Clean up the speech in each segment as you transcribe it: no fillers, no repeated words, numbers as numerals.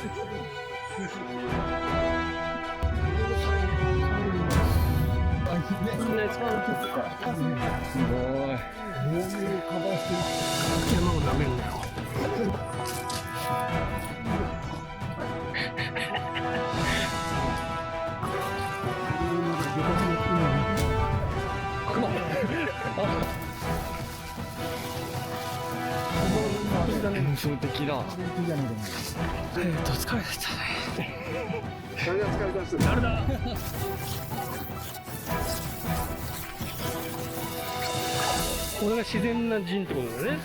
山を舐めるんだよ。幻想的だ。疲れたね。誰が疲れた人？誰だ？これが自然な陣ってことだよね。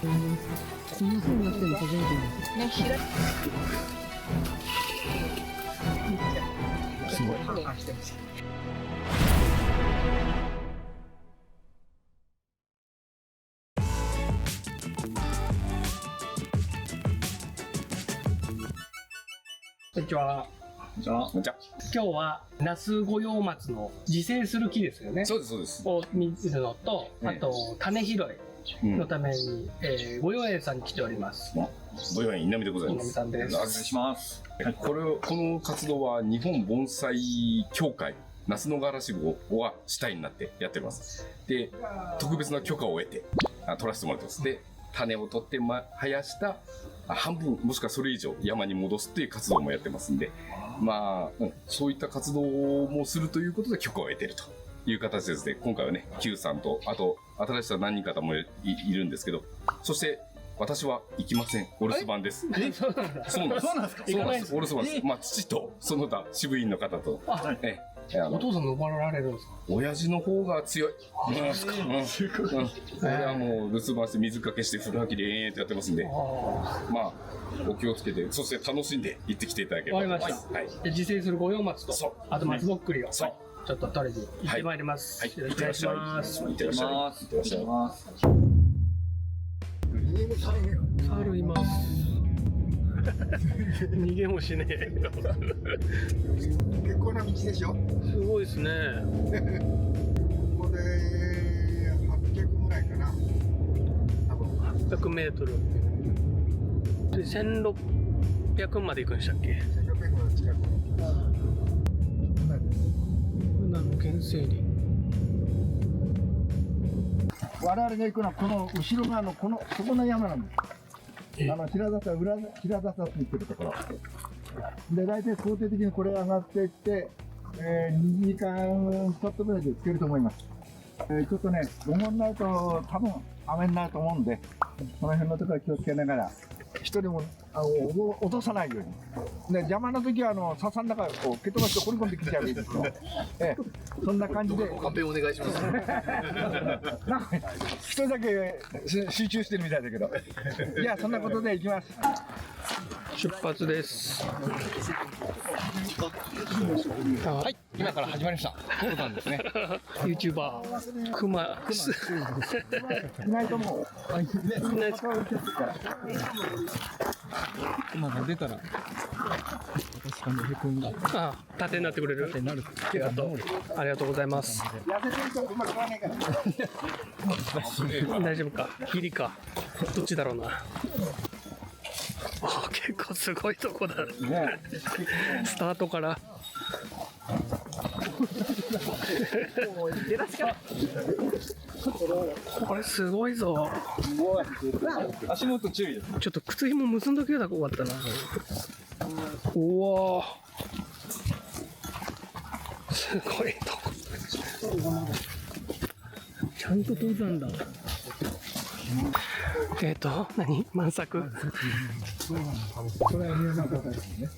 こんな風になってるの初めて見る。すごい。こんにちは。じゃあ、今日は那須五葉松の自生する木ですよね。そうですそうです。を見るのと、あと種拾いのために、五葉園さんに来ております。五葉園稲見でございます。稲見さんです。お願いします。この活動は日本盆栽協会那須野原支部は主体になってやっております。で、特別な許可を得て取らせてもらってます。で、種を取って生やした半分もしくはそれ以上山に戻すっていう活動もやってますんで、まあ、そういった活動もするということで許可を得ているという形ですね。今回はね、Q さんとあと新しさ何人かもいるんですけど、そして私は行きません。お留守番です。そうなんだ。そうなんです。そうなんですか。そうなんです。お留守番です。まあ父とその他支部員の方と。お父さん登られるんですか。親父の方が強い。これはもう留守番して水かけして風呂吐きで延々とやってますんで、まあお気をつけて、そして楽しんで行ってきていただければ。わかりました。はい。自生する五葉松と、あと松ぼっくりをちょっと取りに行ってまいります。はい。よろしくお願いします。いってらっしゃい。いってらっしゃい。猿います。逃げもしねえ。結構な道でしょ。すごいですね。ここで800ぐらいかな。多分800メートル。で1600まで行くんでしたっけ1600ぐらい近く。ブナの原生林。我々が行くのはこの後ろ側のそこの山なんです。平笹って言ってるところで、大体肯定的にこれ上がっていって、2時間ちょっとぐらいでつけると思います。ちょっとね、午後になると多分雨になると思うんで、この辺のところは気をつけながら、一人も落とさないように。で、邪魔な時は笹の中を蹴飛ばして掘り込んできちゃえばいいですよ。そんな感じで。カンペお願いします。なんか一人だけ集中してるみたいだけど。いや、そんなことで行きます。出発です。はい、今から始まりました。そうなんですね。YouTuber クマいないと思う。いないですか。クマが出たら、私がへこんだ。あ、盾になってくれる。なる。ありがとうございます。痩せてるとうまくいかないから。大丈夫か。ギリか。どっちだろうな。あ、結構すごいとこだ。スタートから。これすごいぞ。足元注意です。ちょっと靴紐結んどけばよかったな。うわー、すごいとこ。ちゃんと登山だ。何満作。これは見えなかったですね。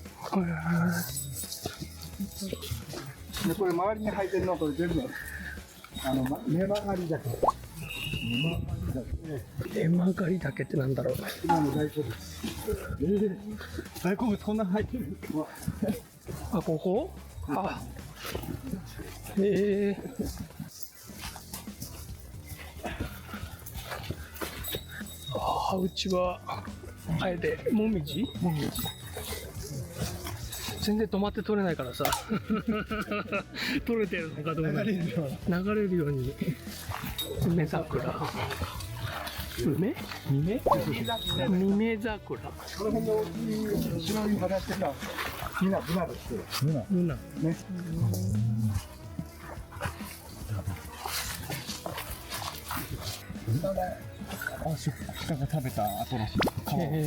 で、これ周りに生えてるのはこれ全部根曲がりだけ。根曲がりだけってなんだろう。今の大好物。大好物こんな入ってる。あ、ここ？あ、あ、うちはあえてもみじ？全然止まって取れないからさ取れてるのかどうか流れるように目桜梅ミメ桜。この辺の大きい後ろに話してたみんなブナですけど。ブナ。ね。鹿が食べた後らしい。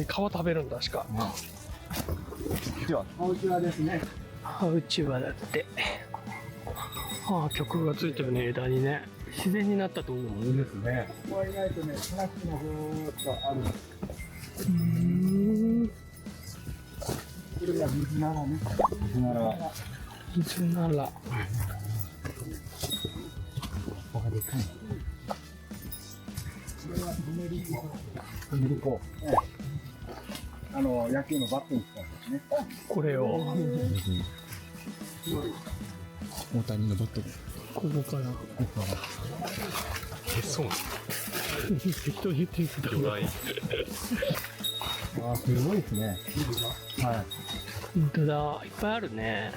皮食べるんだ、鹿。お家はですね。うちわだって。ああ、曲がついてるね、枝にね。自然になったと思う。ですね。ここは意外とね、話がずーっとある。これが水ならね。水なら。水なら。これはぬめり粉。野球のバットに使うんですね。これを。大谷のバット。ここから。そう。適当に言ってるけど。あ、すごいですね。はい。本当だ、いっぱいあるね。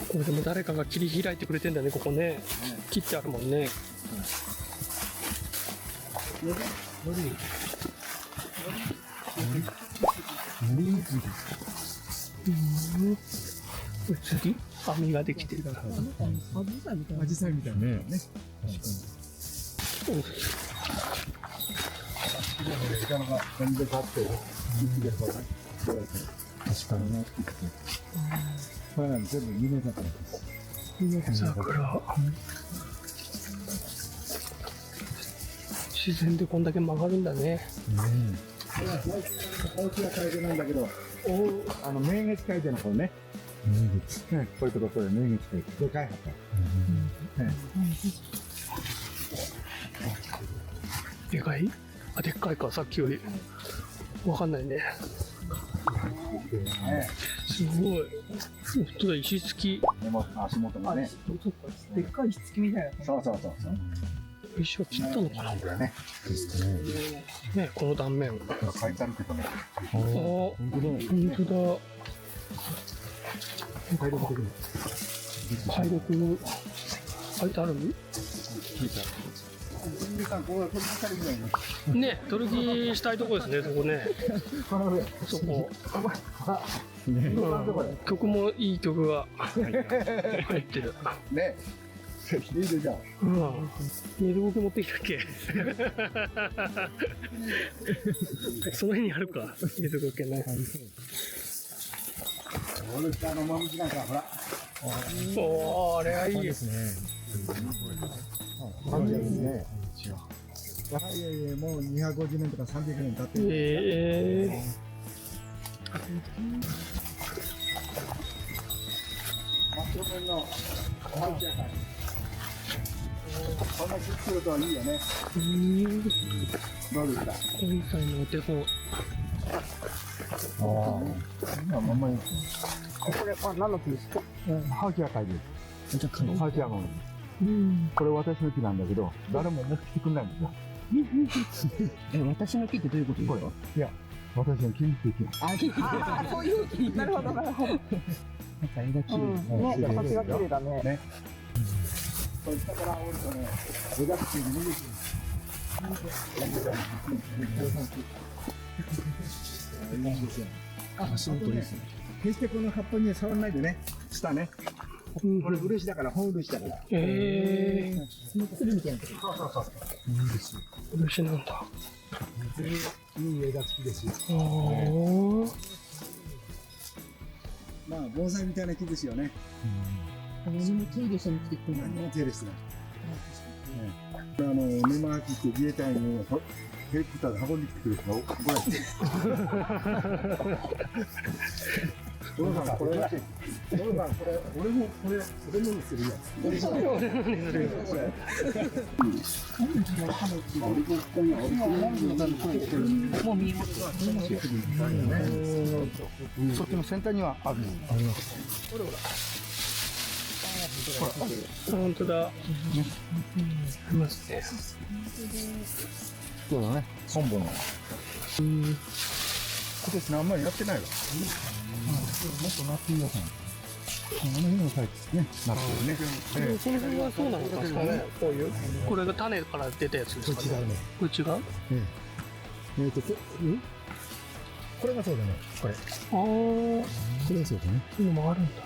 これでも誰かが切り開いてくれてんだね、ここね。切ってあるもんね。次網ができてるから。アジサイみたいなね。全部買ってる。確かにね。これなん全部ミネ桜です。ミネ桜。自然でこんだけ曲がるんだね。大きなカエデなんだけど、明月カエデの方ね。こういうところで明月カエデ。でかい葉っでかい？あ、でっかいか、さっきより。わかんないね。すごい。本当だ、石付き。足元がね。でっかい石付きみたいな。そう。石を切ったのかな、これね。ね、この断面。書いてあるけどね。あ、本当だ。解読書いてある？ね、取り木したいとこですね、そこね。そこ。曲もいい曲が入ってる。ね。いいでじゃん。水苔持ってきたっけ？その辺にあるか、水苔ね。おー、あれはいいですね。もう250年とか300年経ってる。こんな知ってるとはいいよね。どうですか？今回のお手本。まんまに。これ、何の木ですか？ハキアカイです。ハキアの。これ私の木なんだけど、誰も持ってきてくれないんですよ。私の木ってどういうことですか？いや、私の木って木。あ、そういう木。なるほど、なるほど。なんか絵が綺麗。ね、形が綺麗だね。これ下から折るとね、目立って逃げてる。足元ですね。決してこの葉っぱには触らないでね、下ね。これ漆だから、本漆だから。つるみたいなとこ。そう。漆なんだ。いい絵が好きですよ。まあ、盆栽みたいな木ですよね。私も手入れしに来てくれないね。手入れしてない。根巻きって自衛隊にヘリコプターで運んできてくれたら怒られて。お父さん、これ、俺もにするやつ。俺のにするよ。もう見えます。そっちの先端にはある。あります。本当だ。ありますね。そうだね。本部の。今年あんまりやってないわ。もっとなっていいよ。辺のサイズね、なってるね。この辺はそうなのかしらね。こういう。これが種から出たやつですかね。これ違う。これがそうだね、これ。ああ。これがそうだね。そういうのもあるんだ。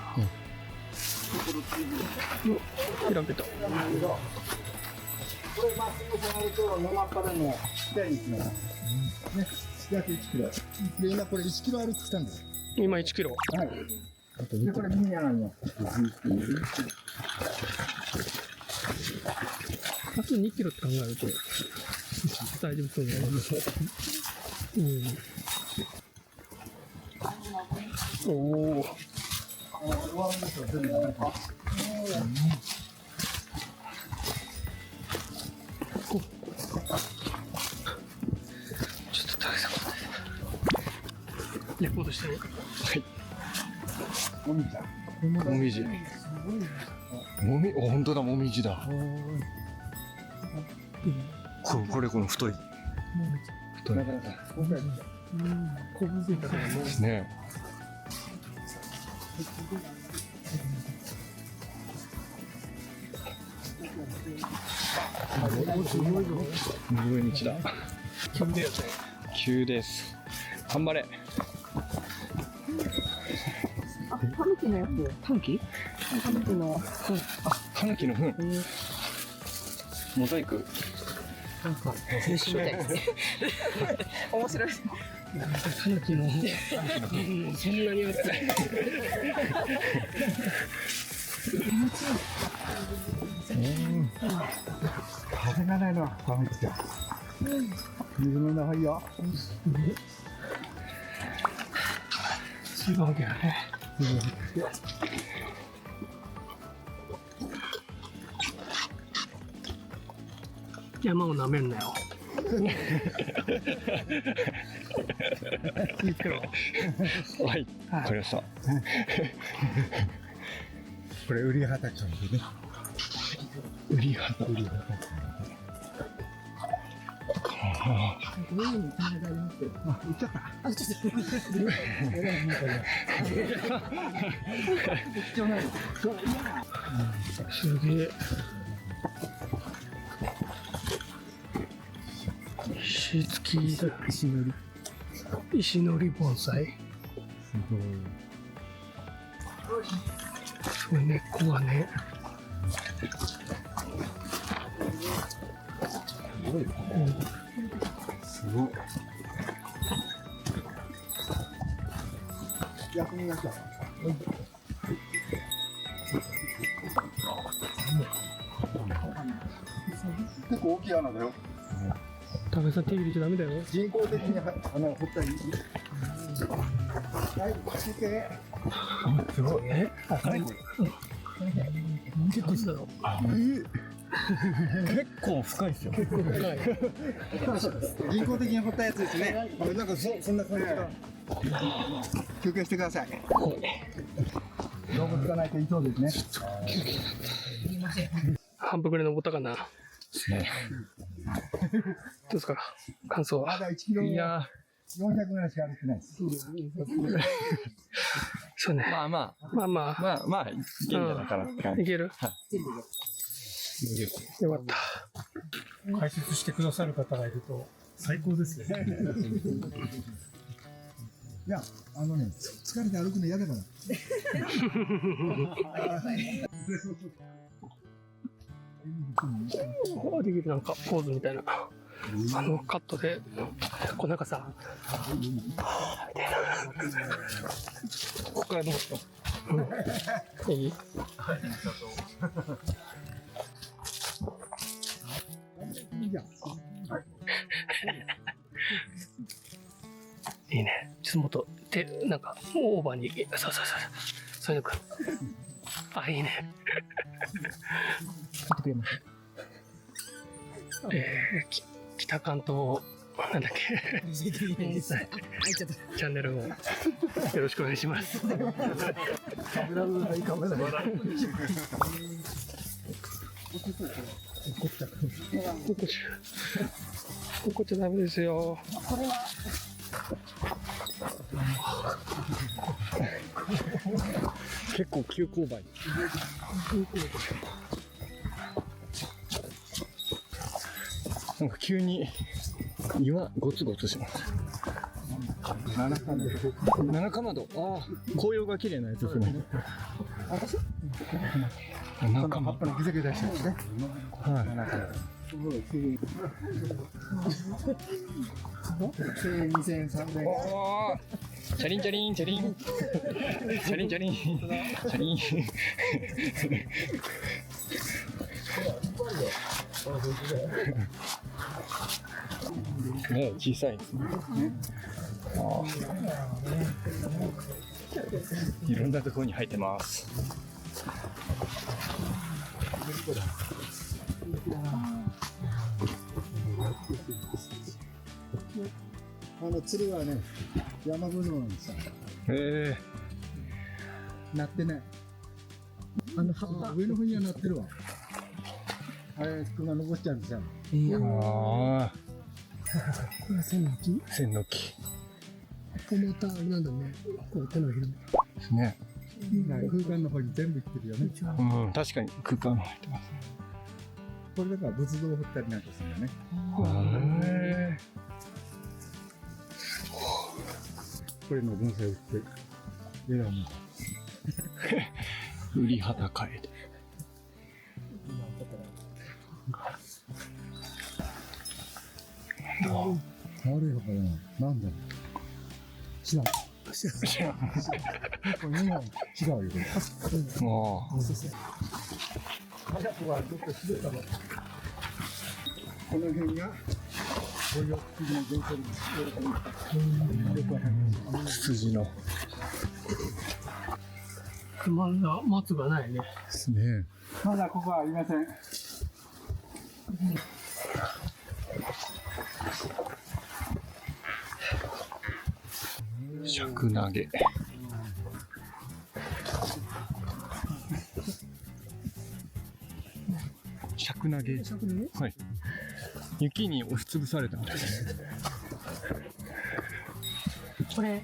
開けた。これまっすぐ下がると野間っ腹の下に行きます。ね、約1キロ。で、今これ1キロ歩いてきたんです。今1キロ。はい。で、これ右に上がります。あと2キロって考えると大丈夫そうだね。うん。おお。終わるんですよ、全部。ちょっと高さレポートしてね。もみじだ。もみじ。本当だ、もみじだ。これ、この太い。太い。なかなか。今回こぶついたからもう。ですね。すごい道だ。急だよね。急です。頑張れ。あ、タヌキのやつ。タヌキ？タヌキの。タヌキの糞。モザイク。なんか青春みたいですね。面白い。タヌキのそんなに熱い。風がないのは寒いですよ。水飲んだ方がいいよ。違うわけだね。山を舐めんなよ。いいけど。はい。わかりました。これ、売り畑なんでね。売り旗。上に繋がりますけど。あ、行っちゃった。あ、ちょっと。すげえ。石付きだ。石のり盆栽。すごい根っこがね。すごい。休みましょう。結構大きい穴だよ。高橋さん手入れちゃダメだよ。人工的に穴を掘ったり。はい、来て。すごい。赤い。結構したの。結構深いですよ。結構深い。人工的に掘ったやつですね。なんかそんな感じだ。休憩してください。動物がないといそうですね。半分ぐらい登ったかな。ね。どうですか感想は。まだ1キロいや400ぐらいしか歩いてないです。そうね。まあままあまあ。あ、いけんじゃないかなって感じ。いけるよかった。解説してくださる方がいると最高ですね。いや、疲れて歩くの嫌だから。できるなんかポーズみたいな。カットで、こうなんかさ、ここからどうですか。いいいいね。ちょっともっと手、なんか、オーバーに、そういうのか。あ、いいね。北関東、なんだっけ。チャンネルをよろしくお願いします。怒っちゃダメですよ。これは。結構急勾配。なんか急に岩ゴツゴツします。七かまど。ああ、紅葉が綺麗なやつですね。七かまど。葉っぱのギザギザしてますね。はい。 2000、3000。おー、チャリンチャリンチャリンチャリンチャリンチャリン。ね、小さいですね。あー、いろんなところに生えてます。釣りはね、山ぶどうなんですよ。なってない。葉っぱ上の方にはなってるわ。あれ、熊残っちゃうんですよ。ああ、これは線の木線の木またあれなんだね。こう手のひらですね。空間の方に全部行ってるよね。うん、確かに空間が入ってます。これだから仏像を掘ったりなんかするんだね。へこれの盆栽売って、枝も。ー、売り肌カエデ。あれだからなんだろう。知らん。知らん。これ2本違うよ、これ。あこの辺が、こういう次の原生あ、ツツジの。熊が松がないね。ですね。まだここはありません。尺投げ。尺投げ。はい。雪に押しつぶされたんです。これ、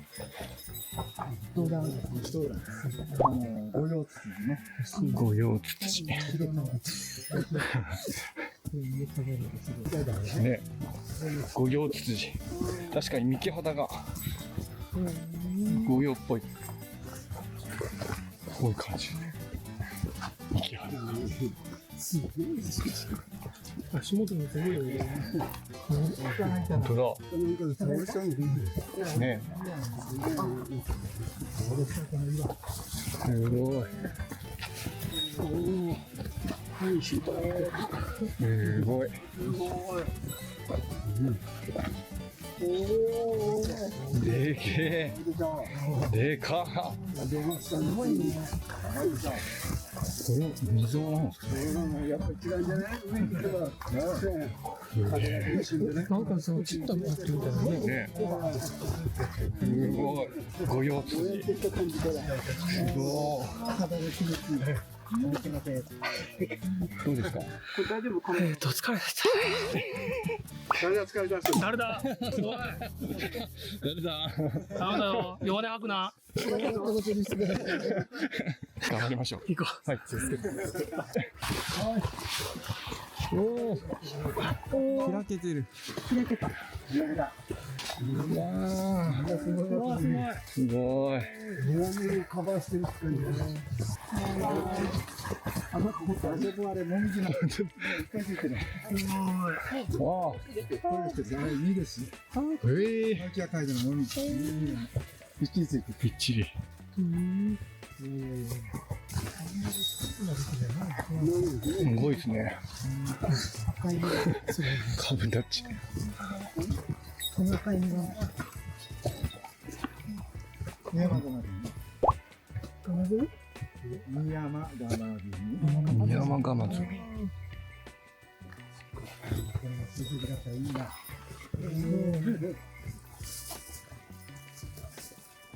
どうだ御用ツツジね。御用ツツジ。ね。御用ツツジ。確かに幹肌が御用っぽい。こういう感じ。幹肌。足元もすごいよね。本当だ。ね。すごい。すごい。でけえ。でかっ。これ溝なんですか。やっぱ違うんじゃない？上に来れば。なんかそのちっとなってるみたいなね。ね。すごい。御用ツツジ。すごい。どうですか。疲れた。誰が疲れた人？誰だ。すごい。誰だ。ダメだよ。弱音吐くな。頑張りましょう。行こう。はい。おお。開けてる。開けた。うわー。すごい。カバーしてるって感じだね。あそこあれもみじのいっぱいついてる。わあ。これってあれいいですよ。マキアカイドのもみじ。びっちりついてる。びっちり。すごいですね。カブタッチ。細かいのが。宮山がまでか宮山がまで宮山がまず。これが数字だったらいいな。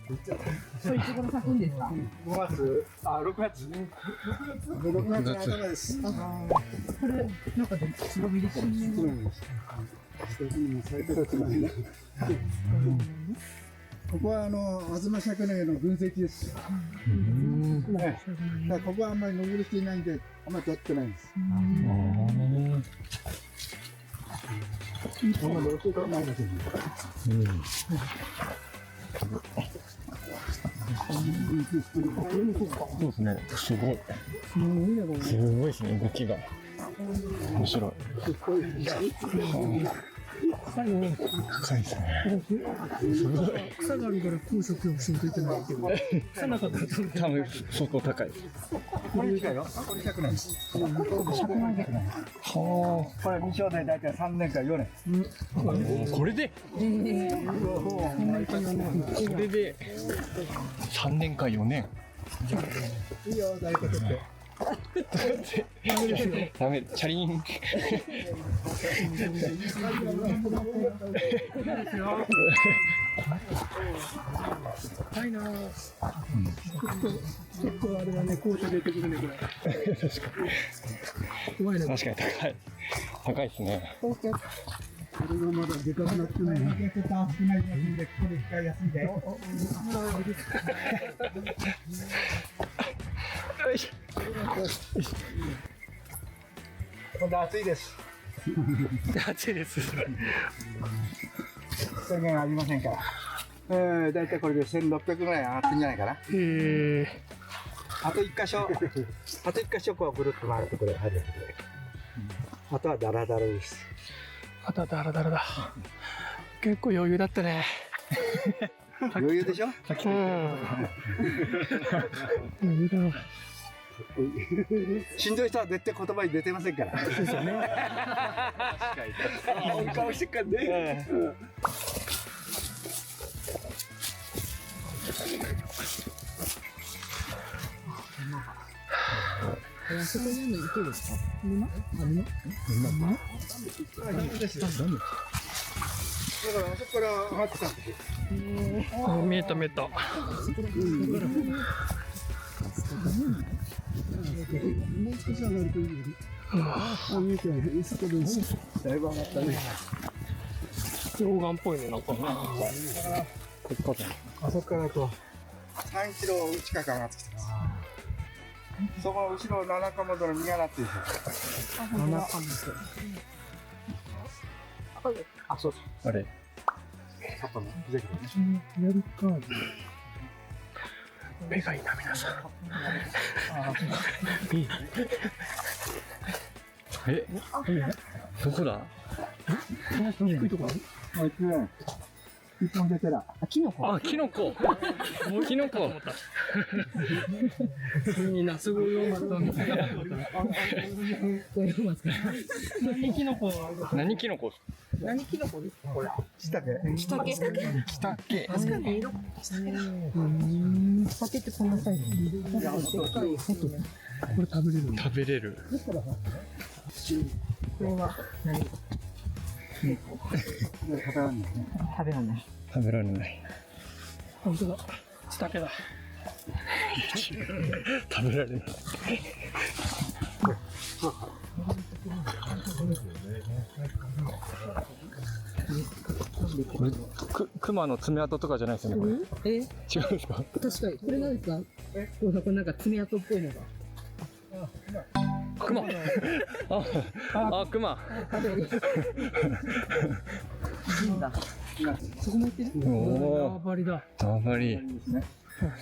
これいつ頃咲くんですか。 6月の頭です。これなんかつぼみですよね。ここは東釈根の群石です。だからここはあんまり登る人いないんで、あんまり取ってないんです。こんなの教えてないですよ。そうですね。すごい。すごいですね、動きが。面白い。高いですね。草があるから空食をしんといてないけど、草なかったら多分相当高い。これ近いよ。これ100年。これ未生で大体3年から4年。これで3年か4年。いいよ、誰か取って。ダメ、チャリン。高いな。ちょっとあれはね、高所出てくるねこれ。怖いね。確かに高い。高いですね。これがまだでかくなってない。ちょっと熱くないんで、ここで使いやすいんで。今度暑いです。暑いです。制限ありませんから。だいたいこれで1600ぐらい上がってんじゃないかな。あと1箇所、こうぐるっと回るところがあるわけで。あとはダラダラです。あとはダラダラだ。結構余裕だったね。余裕でしょ？うん。余裕だわ。しんどい人は絶対言葉に出てませんから。ですよね。お顔してっからね。あそこにあるの池ですか？沼？だからあそこから上がってたんですよ。見えた見えた。もう少し上がるといいよね。見えてない。そこでだいぶ上がったね。溶岩っぽいね、なんか。あそこからと3キロ近く上がってきてます。そこの後ろ七かまどの実がなってるんですよ。あ、そうそう。あれ。外のぜひ目がいいな、皆さん。え、どこだ？低いところ。一本出てら。キノコ。あ、キノコ。キノコ。普通にナスゴ用マと見たかった。これますか？何キノコ？何キノコ？何キノコですか？これ。したけ。キタケ。キタケ。確かに色。キタケってこんなサイズ。でっかいホットね。これ食べれるの？食べれる。これは何？食べられないね。食べられない。食べられない。本当だ。ツタケだ。食べられない。これ熊の爪痕とかじゃないですよね。これ違うんですか？確かに。これなんですか？これなんか爪痕っぽいのが。熊。あ、熊。いいんだ。そこも行ってる？縄張りだ。縄張り。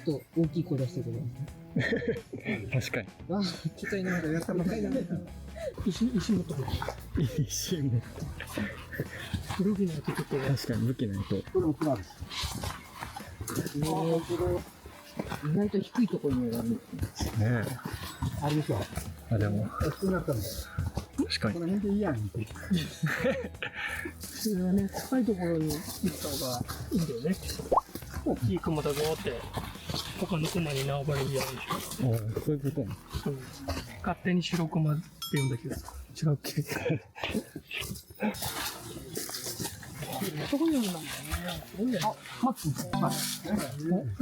ちょっと大きい声出してくれ。確かに。わあ、ちょっといながらやったばかりだね。石のとこ。石も。武器ないとちょっとね。確かに武器ないと。これも熊です。意外と低いところにある。ねあれでしょ。あ、でも。大きくなったんだよ。確かに。この辺でいいやん。それはね、高いところに行った方がいいんだよね。大きいクマだぞって他のクマに縄張りじゃないでしょ。そういうことね。勝手に白クマって呼んだけど違うっけ。そこにあるんだもんね。あ、待って。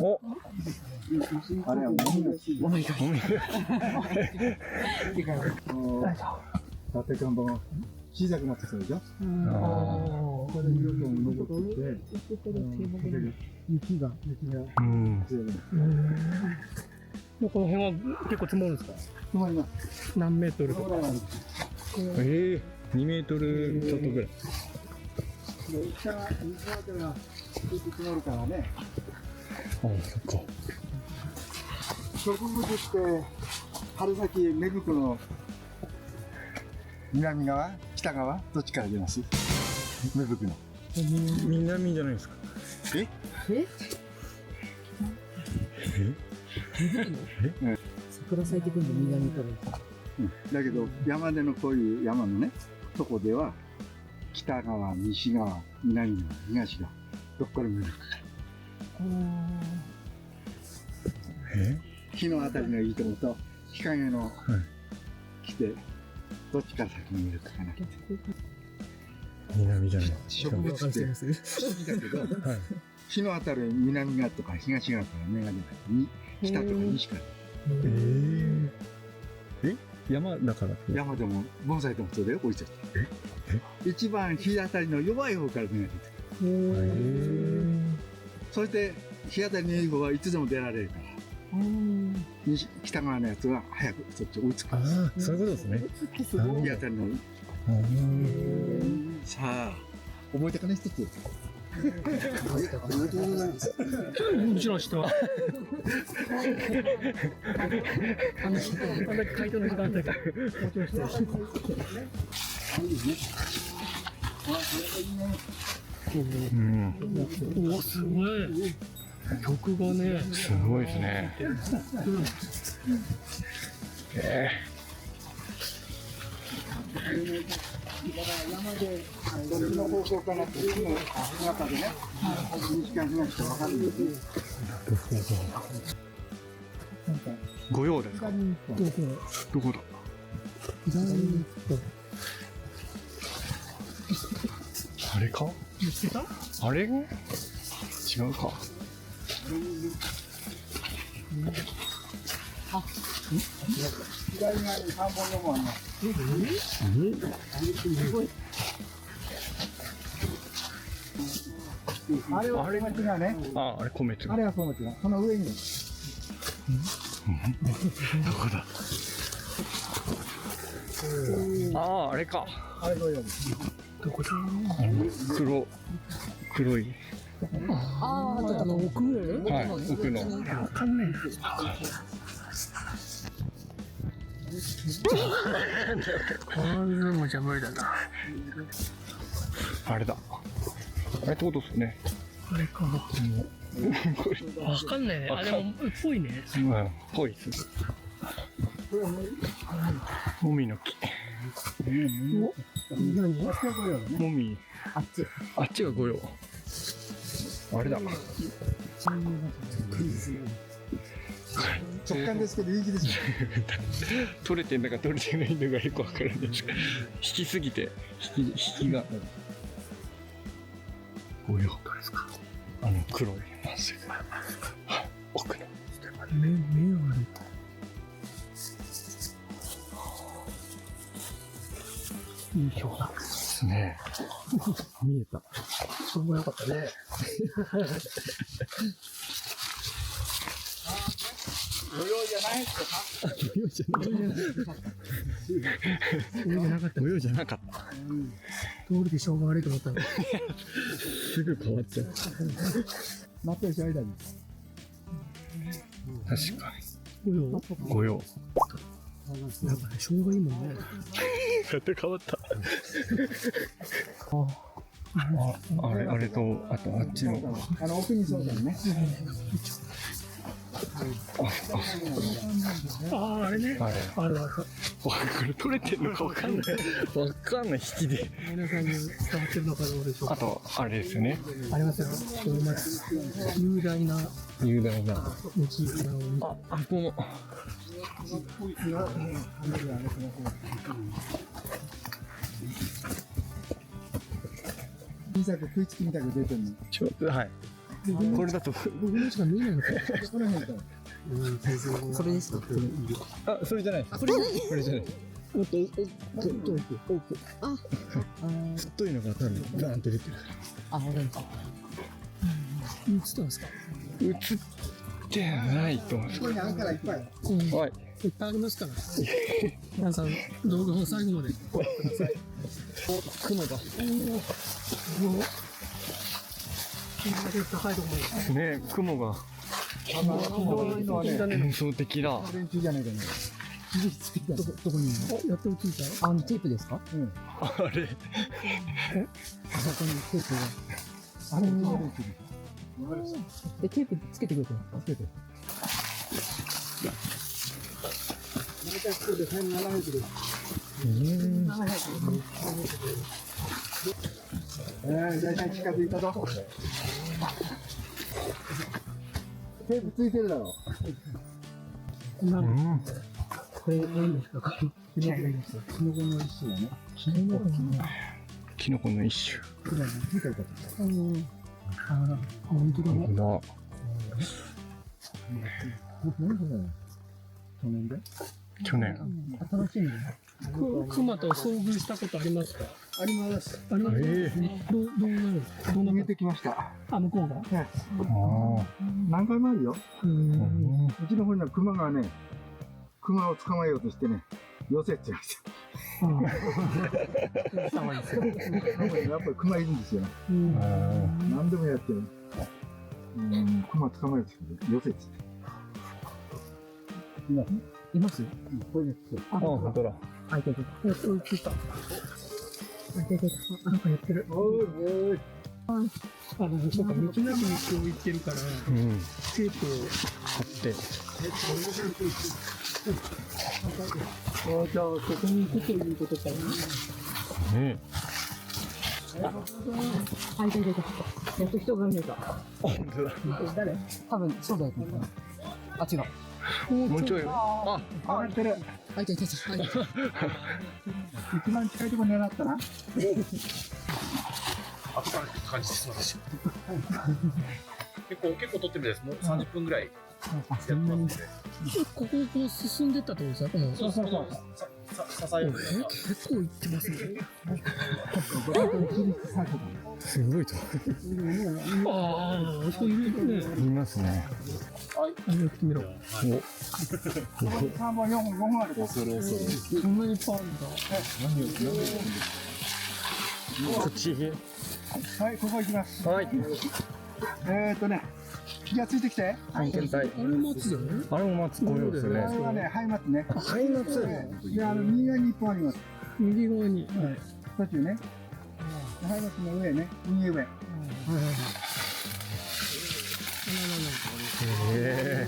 お。あれはもみの木。もみの木。立て看板。小さくなってきたでしょ。あこれで色々登ってきて、雪が強いね。この辺は結構積もるんですか？止まります。何メートルとか。 2メートルちょっとぐらい。下が水の中がずっと積もるからね。あ、そっか。植物って春先芽吹くの南側、北側どっちから出ます？芽吹くの。南じゃないですか。桜咲いてくるの南から。だけど山でのこういう山のねとこでは北側、西側、南側、東側どっから芽吹くか。日の当たりのいいところと日陰の来てどっちから先に見るかなって。南じゃない。植物って不思議だけど、日の当たる南側とか東側から芽が出ない。北とか西から。山だから。山でも盆栽でもそうだよ、こいつ。一番日当たりの弱い方から芽が出てくる。そして日当たりのいい方はいつでも出られるから。北側のやつは早くそっち追いつく。ああ、そういうことですね。日当たりのいい。さあ、覚えてかね、一つ。もちろん知ってます。あんだけ回答の時間あったから、もちろん知ってます。おお、すごい。曲がね、すごいですね。山でどっちの方向かなって木の中でね、西か東か分かるんですよ。御用ですか。どこだ。あれか。見つけた？あれ。違うか。左側に3本4本あります。あれは小松がね。あ、あれ米粒。あれは小松が。その上に。どこだ。ああ、あれか。あれどういうの？どこだ？黒い。ああ、あの奥上。はい、奥の。わかんないな。こんなのじゃ無理だな。あれだ。あれってことですよね。あれか。わかんないね。あ、でも、っぽいね。ぽいです。もみの木。何？もみ。あっちが御用。あれだ。直感ですけど、いい気ですね。取れてんだか取れてないんだかよくわからないです。引きすぎて、引きが。御用ですか。黒いマスク。奥の。目ある。いい表だ。ですね。見えた。しょうもなかったね。御用じゃないですか。御用じゃなかった。御用じゃなかった。通りでしょうが悪いと思ったの。すぐ変わっちゃう。待ってる人間に。確か御用？に。御用。やっぱね、しょうがいいもんね。やって変わった。あれと、あとあっちの。奥にそうだよね。あれね。あれ。これ取れてんのかわかんない。わかんない引きで。皆さんに伝わってるのかどうでしょうか。あと、あれですよね。ありますよ。雄大な雄大な。大きい花を見て。あこも。小さく食いつきみたく出てるの。はい。これだと。僕のしか見えないのか。それですか。あ、それじゃない。これじゃない。もっと奥。あ、太いのが多分ガーンって出てる。あ、オレンジ。映ったんですか？映ってないと思うんですここにあんからいっぱい。はい。いっぱいありますから。皆さん、動画を最後までご覧ください。雲が。高いところまで。ね、雲がそういうのはね、幻想的だ。連中じゃないかね。どこにいるの？やっと映った？あ、テープですか？あれ。あそこにテープが。あれ、うちの連中でしょ。で、テープつけてくれてますか？つけて。大体近づいたぞ。テープついてるだろ。これ何ですか？キノコの一種だね。キノコの一種。本当だね。だ。去年で去年。楽しみね。クマと遭遇したことありますか？あります。あります。どうなるんですか？どうなる？逃げてきました。あ、向こうが？あ何回もあるよ。あ。うちの方にはクマがね、クマを捕まえようとしてね、寄せって言いました。やっぱりクマいるんですよ。何でもやってる。クマ捕まえようとして寄せって言って。います？これです。あ、本当だ。あ、いたいた。やっと映った。あ、いたいた。なんかやってる。おい。そうか、道なき道を行ってるから、うん。テープを。貼って。じゃあ、そこに行くということかな。ね。あ、いたいたいた。やっと人が見えた。本当だ。誰？多分、そうだよ。あ、違う。もうちょい。あ、上がってる。あ、いたいたいた。一番近いところ狙ったな。後から感じてそうですよ。結構撮ってるみたいです。もう30分ぐらいやってますんで。ここ進んでったってことですか？このそう。支える。結構行ってますね。すごいと。ああ、そういうね。いますね。あ、よくてみろ。 3本、4本、5本ある。そんなにいっぱいあるんだ。こっち。はい、ここ行きます。はい。気がついてきて。探検隊。あれ松だよね。あれも松紅葉ですね。これはね、ハイマツね。ハイマツ。で、右側に1本あります。右側に。途中ね。ハイマツの上ね、右上。え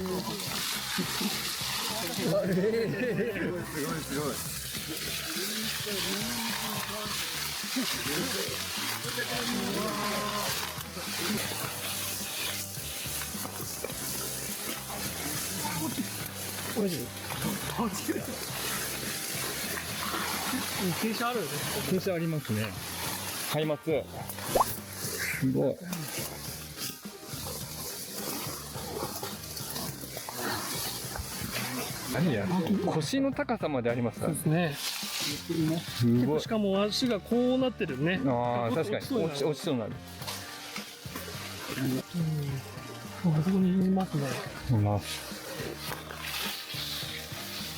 傾斜あるよね。傾斜ありますね。ハイマツ。すごい。何や。腰の高さまでありますかそうですね。すごい。しかも足がこうなってるね。ああ、確かに。落ちそうになる。あそこにいますね。います。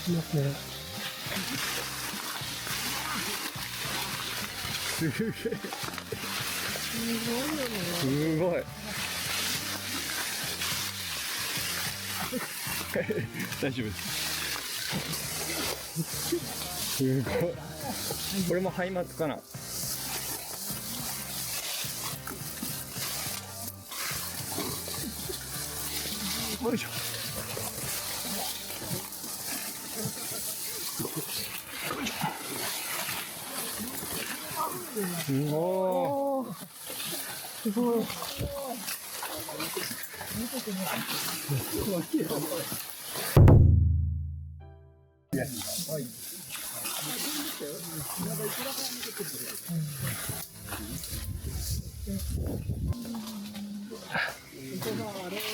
いますね。すげえ。すごい。大丈夫です。すごい。これもハイマツかな。よいしょ。すごい。すごい。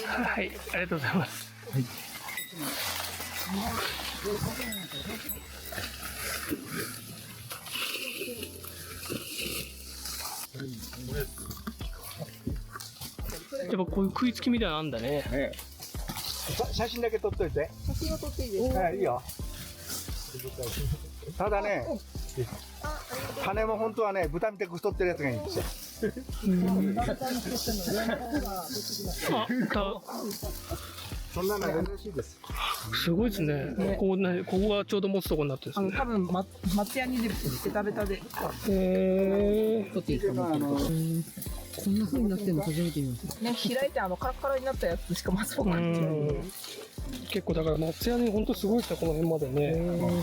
はい、ありがとうございます。はい。っぱこういう食いつきみたいなのあんだね。ね。写真だけ撮っといて。写真を撮っていいですか？はい、いいよ。ただね、羽も本当はね、豚みたく太ってるやつがいいんですよ。そんなの珍しいです。すごいですね。ここね、ここがちょうど持つとこになってるんですね。多分松屋にでベタベタで。へえ。撮っていいですか？こんな風になってるの初めて見ました。ね、開いてカラッカラになったやつしかまずわかんない。結構だから松屋に本当すごいですね、この辺までね。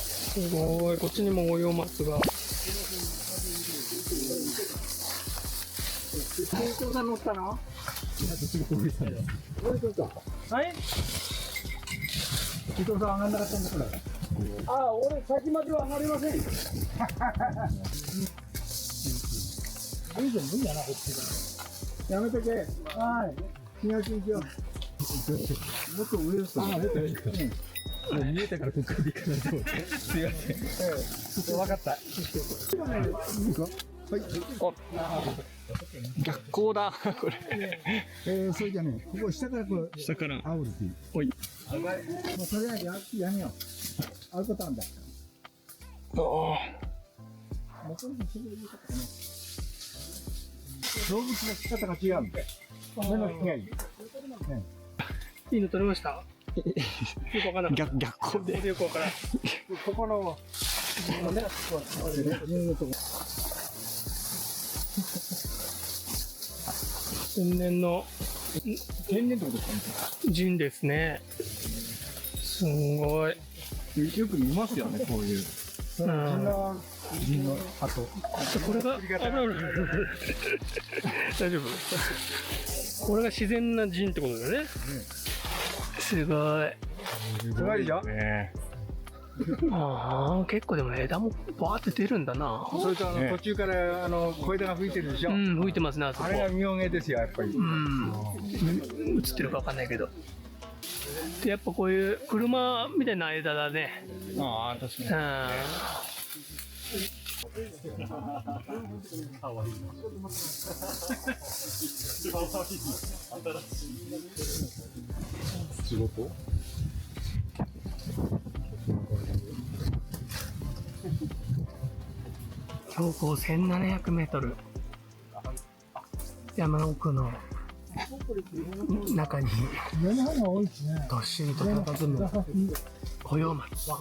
すごい、こっちにもオヨ松が。健康さん乗ったの？はい。伊藤さん上がんなかったんだから。あ、俺先までは上がりません。やめとけ。はい。東に行くよ。もっと上ですよ。見えたからここから行かないと思って。すいません。わかった。はい。逆光だ、これ。それじゃね、ここ下からこう、下から。煽るっていう。おい。もうそれはやめよう。あることあんだ。あもともとそれでよかったかな。動物の仕方が違うんで。目の引きがいい。いいの撮れました。よくわからなかった。逆光で。よくわからん。ここの、天然の天然ってことですかね。ジンですね。すごい。よく見ますよね、こういう。うん。人の跡。これが、大丈夫。これが自然なジンってことだよね。すごい。すごいでしょ。ああ、結構でも枝もバーって出るんだな。それと途中から小枝が吹いてるでしょ。うん、吹いてますね、あそこ。あれが見上げですよ、やっぱり。うん。映ってるかわかんないけど。で、やっぱこういう車みたいな枝だね。ああ、確かに。うん。仕事？標高1700メートル。山の奥の中にどっしりと佇む五葉松。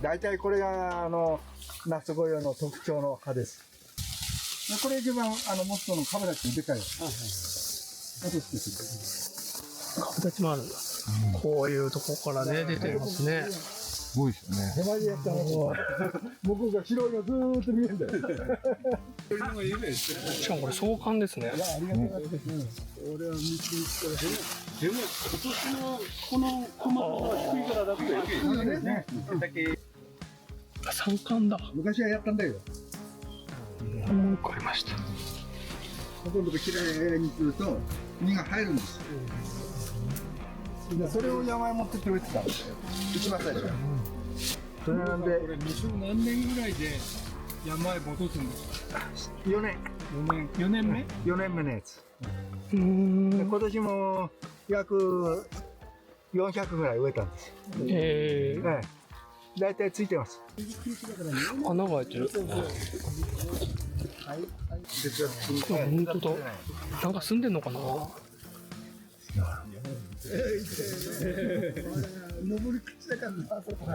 大体これがナスゴヨの特徴の葉です。これ一番モットのカブラチのでかい。形もあるんだ。こういうとこからね出てますね。すごいですよね。手前でやったの。僕が白いのずーっと見えるんだよ。しかもこれ壮観ですね。ありがとうございます。俺は道に行ったら。でも今年のこのコマは低いからだってね。三冠だ。昔はやったんだよ。わかりました。ほとんどきれいにすると実が入るんですよ。でそれを山へ持ってって植えてたんですよ。一番最初。それなんでこれ何年ぐらいで山へ戻すんですか4年？4年目4年目のやつ。うーん。で今年も約400ぐらい植えたんですよ。大体ついてます。穴が開いてる。本当だ。なんか住んでんのかな。登り口だから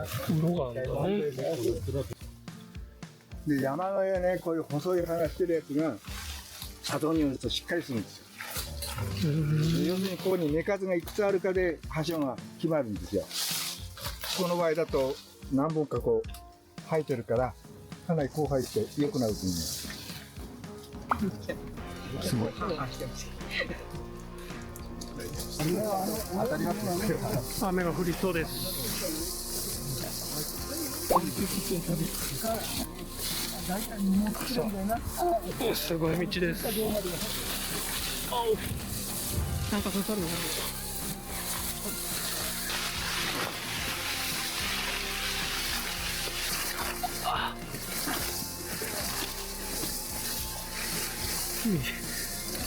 風呂があるんだね。で山の上ね、こういう細い葉がしてるやつが車道によるとしっかりするんですよ。要するにここに根数がいくつあるかで葉書が決まるんですよ。この場合だと何本かこう生えてるからかなりこう生えて良くなると思います。すごい。当たりますね。雨が降りそうです。すごい道です。なんか刺さるの。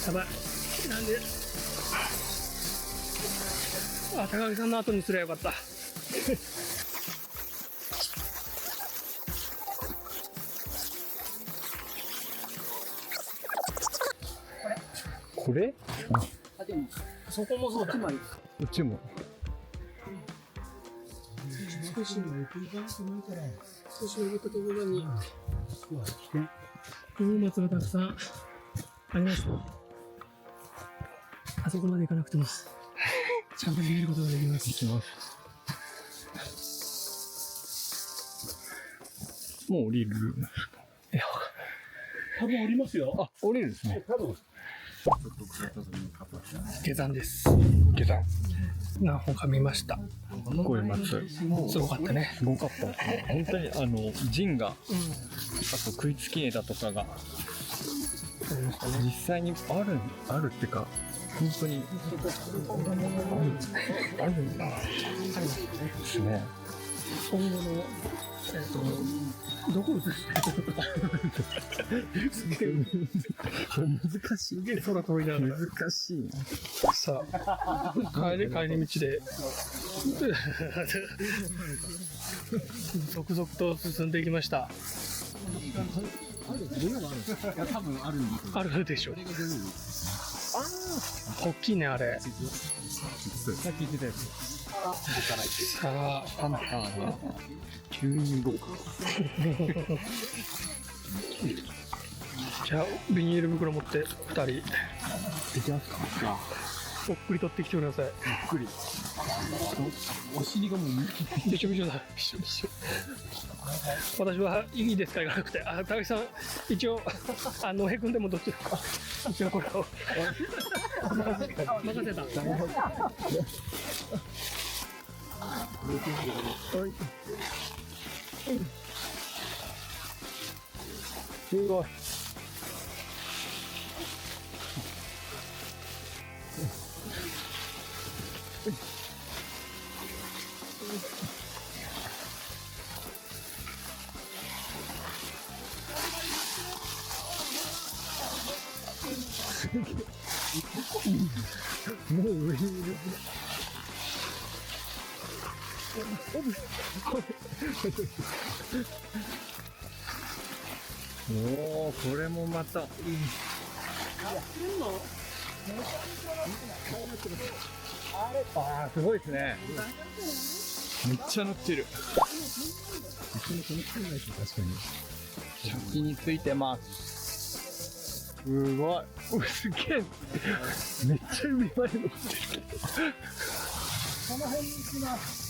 やばい。なんで。あ、高木さんの後にすればよかった。これ？そこもそうだ。こっちも。少しの奥に少し登ったところに荷物がたくさんあります。あそこまで行かなくてもちゃんと見えることができます。もう降りる。多分降りますよ。あ、降りるんですね。下山です。下山。何本か見ました。これ松。すごかったね。すごかった。本当に陣が、あと食いつき枝とかが実際にあるってか、本当にあるんだ。ですね。今後のどこ映して難しい。すげえ空飛びながら難しいな。さあ帰り道で続々と進んでいきました。あるでしょ。大きいねあれ。さっき言ってたやつ。さあハンターが急に動く。じゃあビニール袋持って2人できますか？おっくり取ってきてください。ゆっくり。お尻がもうびしょびしょだ。びしょびしょ。私はいいですか言わなくて、高木さん一応野江君でもどっちか一応これを任せた。すごい。もう上にいる。おお、これもまた。ああ、すごいですね。めっちゃ乗ってる。先についてます。すごい。すげえ。めっちゃ上まで乗ってる。この辺に行きます。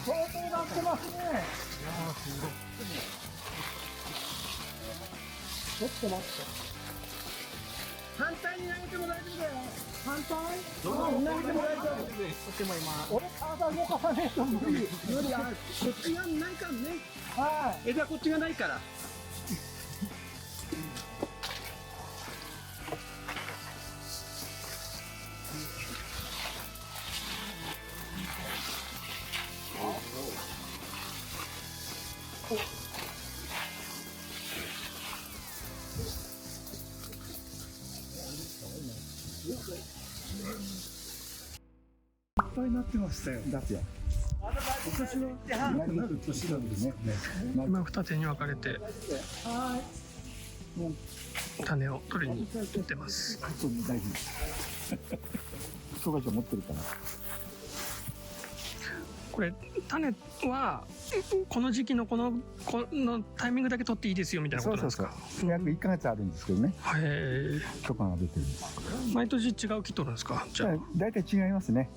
相当なってますね。ちょっと待って。反対に投げても大丈夫だよ。反対？投げても大丈夫。俺体動かさねえと無理。こっちがないからね。はい。枝こっちがないから。いっぱいなってましたよ。だってよ。今年のなる年なんですね。今二手に分かれて種を取りに行ってます。大事です。人が持ってるから。これ種はこの時期のこのタイミングだけ取っていいですよみたいなことなんですか？約1ヶ月あるんですけどね。へえ。許可が出てるんです。毎年違う木取るんですか？じゃあ。大体違いますね。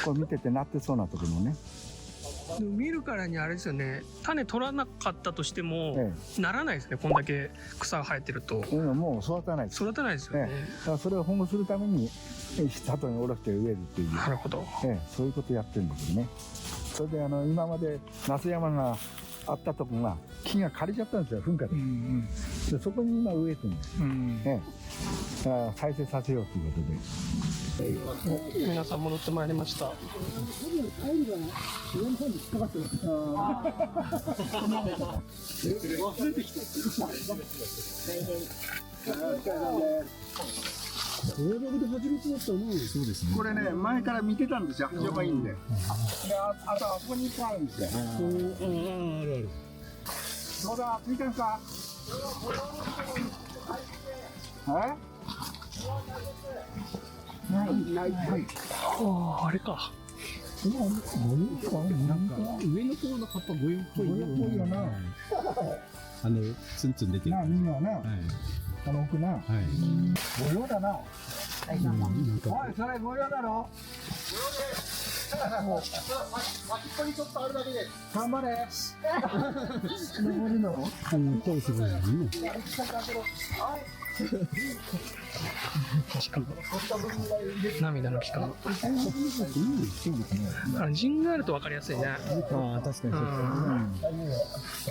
これ見ててなってそうな時もね。でも見るからにあれですよね、種取らなかったとしても、えならないですね、こんだけ草が生えてると。もう育たないです。育たないですよね。だからそれを保護するために里に下ろして植えるっていう、なるほど。そういうことやってるんですよね。それで今まで那須山があったとこが木が枯れちゃったんですよ、噴火で。でそこに今植えてるんです。だから再生させようということで。皆さん戻ってまいりました。これね、前から見てたんですよ、非常がいいんで。あとあそこに1個あるんですよ。どうだ、ついてるか。ない。あれか。上の方の葉っぱゴヨっぽいよな。ツンツン出てる。右はな、奥な。模様だな。おい、それ模様だろ。もう先っぽにちょっとあるだけで頑張れ。登るの？そうすごいね。しかも涙の期間。陣があると分かりやすいね。ああ、確かに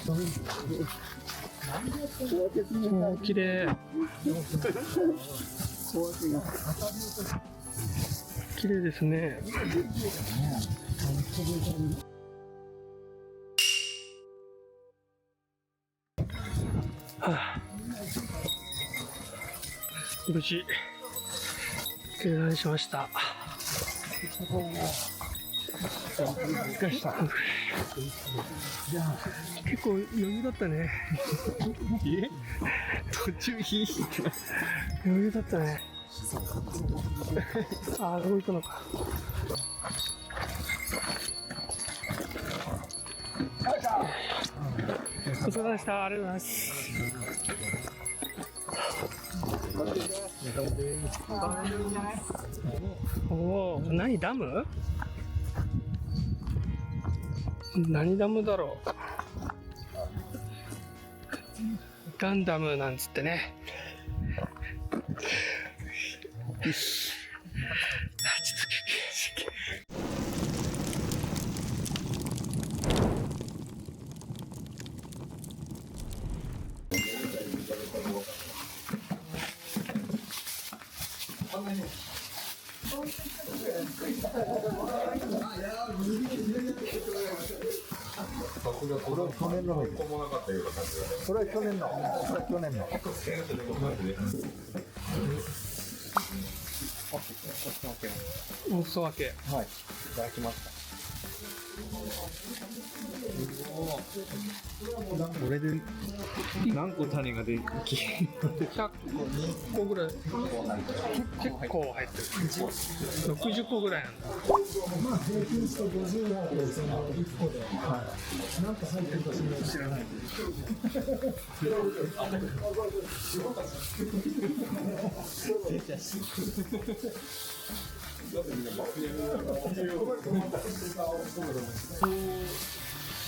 そうです。綺麗。綺麗ですね。無事下山しました。結構余裕だったね。途中余裕だったね。ああ、どこ行くのか。お疲れ様でした。ありがとうございます。おお、何ダム？何ダムだろう。ガンダムなんつってね。よし。これは去年の。これは去年の。お裾分け。はい、いただきました。これで何個種ができ100個ぐらい。結構入ってる。60個ぐらいなんだ。まあ平均して50なんですけど、1個で、なんか入ってるか知らない。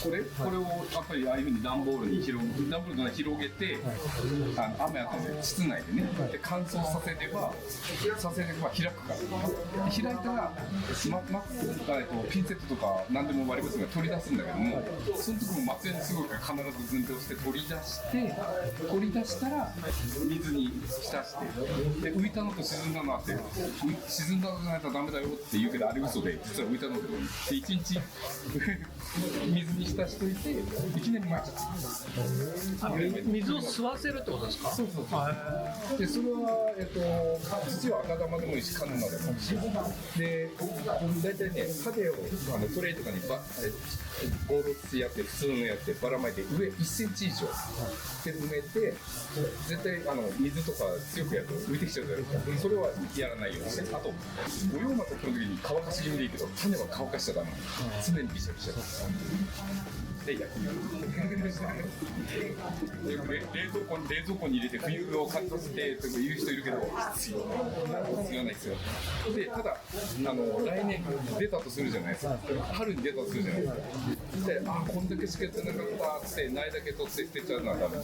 これをやっぱりああいうふうに段ボールに広げて、雨当たり室内でね、で乾燥させれば開くから。で開いたらピンセットとか何でも割り箸が取り出すんだけども、その時も松江にすごいから必ず寸評して取り出したら水に浸して、で浮いたのと沈んだのあって、沈んだのじゃないとダメだよって言うけど、あれ嘘で実は浮いたので1日水に浸しといていきなり巻いちゃった。水を吸わせるってことですか？そうでそれは土は赤玉でもいいしカヌマでもいいし、で大体ね種をトレイとかにボール土やって普通のやってばらまいて上1センチ以上で埋めて、絶対水とか強くやると浮いてきちゃうじゃないですか。それはやらないようにして、あと五葉松を取る時に乾かし気味でいいけど種は乾かしちゃダメ。常にビシャビシャ。で焼き冷蔵庫に入れて冬を感じさせてとか言う人いるけど必要ないですよ。でただ来年出たとするじゃないですか。春に出たとするじゃないですか。でこんだけしかやってなかったって苗だけ取って捨てちゃうのは多分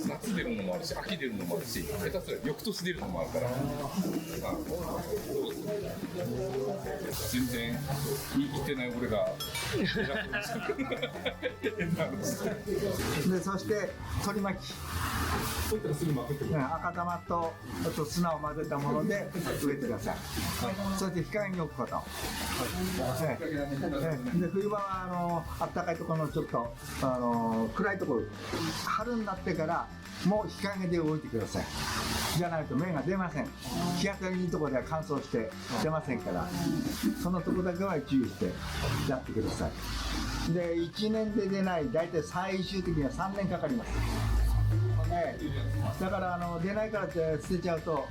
夏出るのもあるし秋出るのもあるし下手すら翌年出るのもあるから。全然言ってない俺がでそして取り巻き、赤玉とあと砂を混ぜたもので植えてください。そして日陰に置くこと。で冬場はあったかいところのちょっと暗いところ、春になってからもう日陰で置いてください。じゃないと芽が出ません。日当たりいいところでは乾燥して出ませんから、そのところだけは注意してやってください。で1年で出ない、大体最終的には3年かかります。だから出ないからって捨てちゃうと、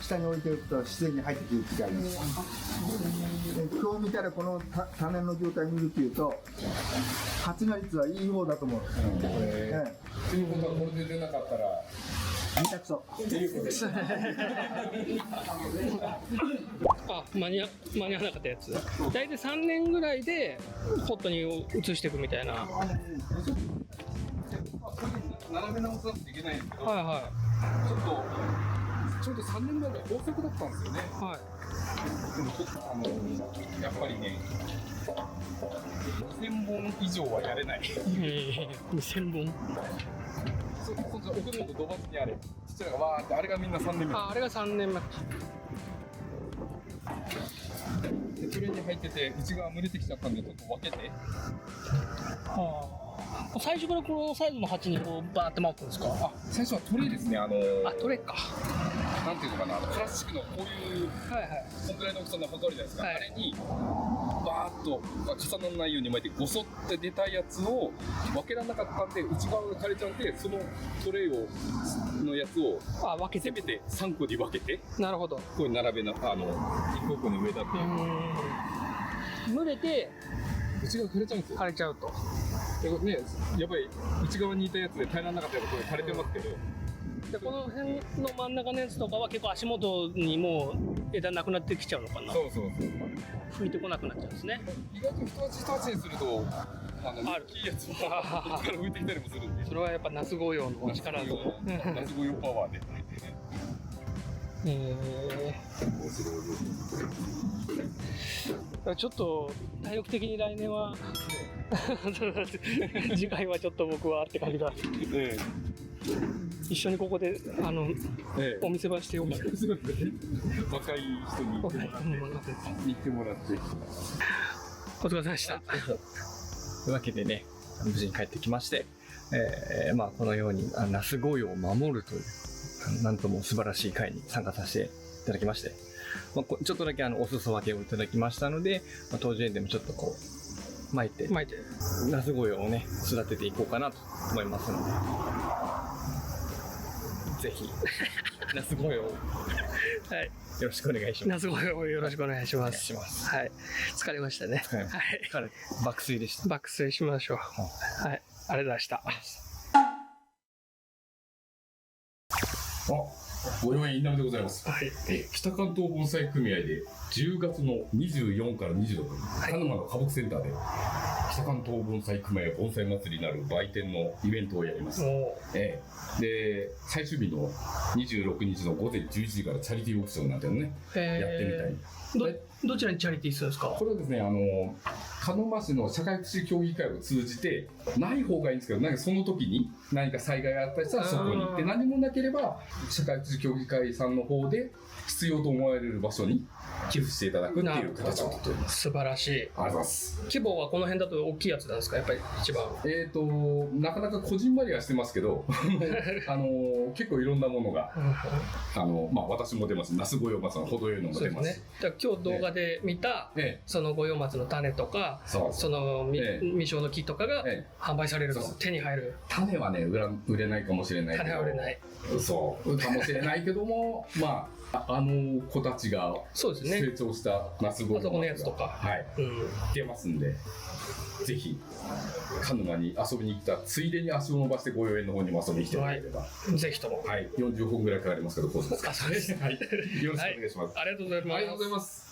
下に置いておくと自然に入ってくる時があります。今日見たらこの種の状態見るというと発芽率はいい方だと思う。ということはこれで出なかったら見たくそ。間に合わなかったやつ。大体3年ぐらいでポットに移していくみたいな。並べ直さなくちゃいけないんですけど、はいはちょうど3年前が豊作だったんですよね。いはい。でもちょっとやっぱりね、2000本以上はやれない。2000本。奥の土伐にあれ、ちっちゃいのがわーって、あれがみんな3年目。あれが3年目。でそれに入ってて、内側蒸れてきちゃったんで、ちょっと分けて。最初からこのサイズの鉢にこうバーって巻くんですか？最初はトレイですね。トレか。なんていうのかな、プラスチックのこういう、こんぐらいの大きさの箱あるじゃないですか。あれに、バーっと重ならないように巻いて、ごそって出たやつを分けられなかったんで、内側が枯れちゃうんで、そのトレイのやつを、分けてせめて3個に分けて、なるほど。こういう並べな、一個一個の上だって。蒸れて、内側枯れちゃうんですよ。枯れちゃうと。でこれね、やっぱり内側にいたやつで平らなかったやつこれ枯れてますけど、でこの辺の真ん中のやつとかは結構足元にもう枝なくなってきちゃうのかな。そう吹いてこなくなっちゃうんですね。意外と一鉢一鉢にすると大きいやつはここから浮いてきたりもするんで、それはやっぱ夏紅葉の力と夏紅葉パワーでちょっと体力的に来年は次回はちょっと僕はって感じが、一緒にここでお店番してよかった。若い人に行ってもらってお疲れ様でした。というわけでね、無事に帰ってきまして、このように那須御用を守るというなんとも素晴らしい会に参加させていただきまして、ちょっとだけお裾分けをいただきましたので、当時園でもちょっとこう巻いて那須御用をね育てていこうかなと思いますので、ぜひ那須御用をはい、よろしくお願いします。那須御用をよろしくお願いします。はい、疲れましたね。はい、爆睡でした。爆睡しましょう。はい、ありがとうございました。ご用意稲荷でございます。北関東盆栽組合で10月の24から26日、鹿沼の花木センターで北関東盆栽組合盆栽祭りなる売店のイベントをやります。で、最終日の26日の午前11時からチャリティーオークションなんていうのね、やってみたい。どちらにチャリティーするんですか？これはですね、鹿沼市の社会福祉協議会を通じて、ない方がいいんですけど、なんかその時に何か災害があったりしたらそこに行って、何もなければ社会福祉協議会さんの方で必要と思われる場所に寄付していただくっていう形をとっております。素晴らしい。ありがとうございます。規模はこの辺だと大きいやつなんですか？やっぱり一番。なかなかこじんまりはしてますけど、結構いろんなものが、私も出ます。那須御用松の程よいのも出ます。だから今日動画画で見た、ええ、その五葉松の種とか、そうその未ええ未生の木とかがええ販売されるとそうそう手に入る。種はね売れないかもしれないけど、種は売れない。そうかもしれないけどもまああの子たちがそうですね成。長したナスゴあそこのやつとかはいうん。出ますんで、ぜひ鹿沼に遊びに来たついでに足を伸ばして御用園の方にも遊びに来てもらえれば、ぜひとも。はい、40分ぐらいかかりますけどコースですか。あ、そうです。はい、よろしくお願いします。ありがとうございます。ありがとうございます。